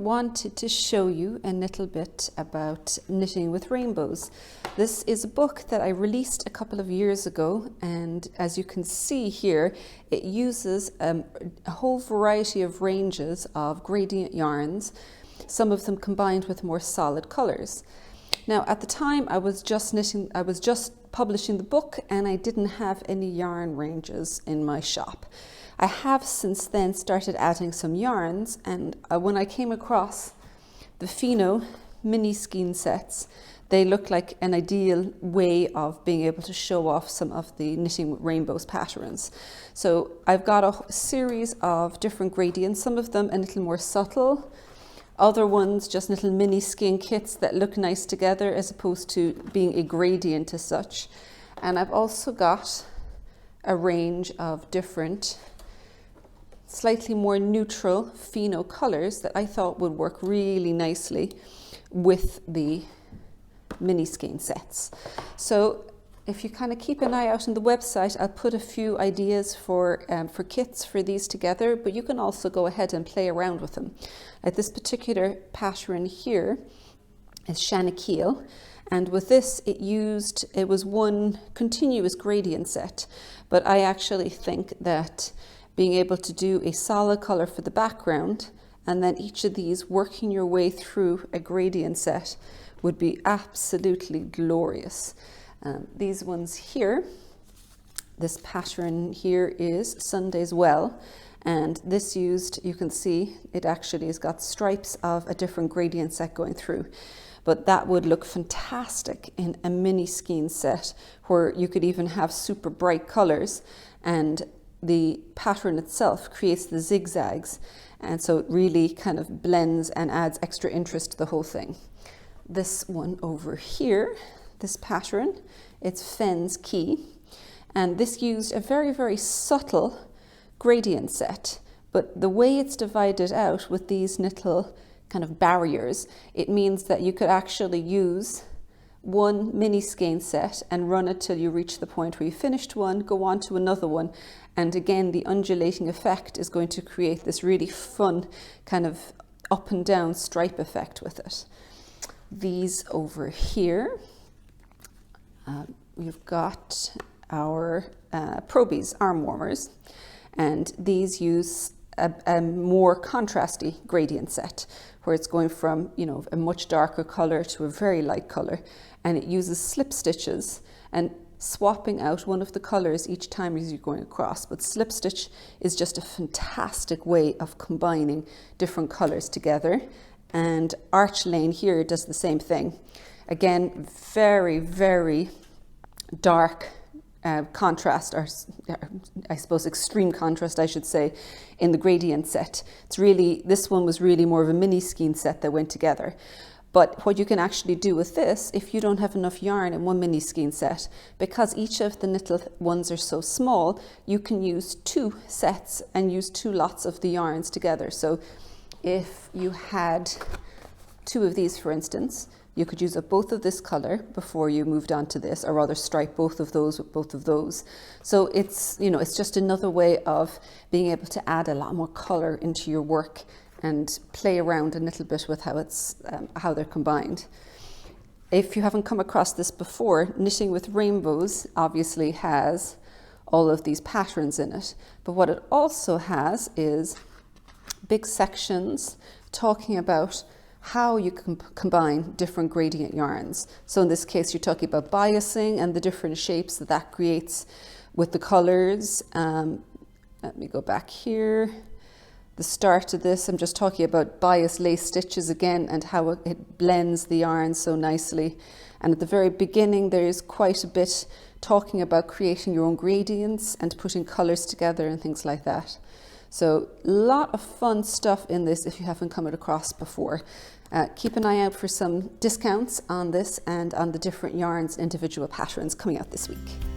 wanted to show you a little bit about knitting with rainbows. This is a book that I released a couple of years ago, and as you can see here, it uses a whole variety of ranges of gradient yarns, some of them combined with more solid colors. Now at the time I was just publishing the book and I didn't have any yarn ranges in my shop. I have since then started adding some yarns, and when I came across the Fino mini skein sets, they look like an ideal way of being able to show off some of the knitting with rainbows patterns. So I've got a series of different gradients, some of them a little more subtle, other ones just little mini skein kits that look nice together as opposed to being a gradient as such. And I've also got a range of different slightly more neutral Fino colors that I thought would work really nicely with the mini skein sets. So if you kind of keep an eye out on the website, I'll put a few ideas for kits for these together, but you can also go ahead and play around with them. Like this particular pattern here is Shanakeel, and with this it was one continuous gradient set, but I actually think that being able to do a solid color for the background and then each of these working your way through a gradient set would be absolutely glorious. These ones here, this pattern here is Sunday's Well, and this you can see it actually has got stripes of a different gradient set going through, but that would look fantastic in a mini skein set where you could even have super bright colors, and the pattern itself creates the zigzags, and so it really kind of blends and adds extra interest to the whole thing. This one over here, this pattern, it's Fen's Key, and this used a very, very subtle gradient set, but the way it's divided out with these little kind of barriers, it means that you could actually use one mini skein set and run it till you reach the point where you finished one, go on to another one, and again the undulating effect is going to create this really fun kind of up and down stripe effect with it. These over here, we've got our Probies arm warmers, and these use a more contrasty gradient set where it's going from, you know, a much darker color to a very light color, and it uses slip stitches and swapping out one of the colors each time as you're going across. But slip stitch is just a fantastic way of combining different colors together, and Arch Lane here does the same thing. Again, very, very dark contrast, or I suppose extreme contrast I should say, in the gradient set. This one was really more of a mini skein set that went together. But what you can actually do with this, if you don't have enough yarn in one mini skein set, because each of the little ones are so small, you can use two sets and use two lots of the yarns together. So if you had two of these, for instance, you could use up both of this color before you moved on to this, or rather stripe both of those with both of those. So it's, you know, it's just another way of being able to add a lot more color into your work and play around a little bit with how they're combined. If you haven't come across this before, Knitting with Rainbows obviously has all of these patterns in it, but what it also has is big sections talking about how you can combine different gradient yarns. So in this case, you're talking about biasing and the different shapes that creates with the colors. Let me go back here. The start of this, I'm just talking about bias lace stitches again and how it blends the yarn so nicely. And at the very beginning, there's quite a bit talking about creating your own gradients and putting colors together and things like that. So a lot of fun stuff in this if you haven't come across before. Keep an eye out for some discounts on this and on the different yarns, individual patterns coming out this week.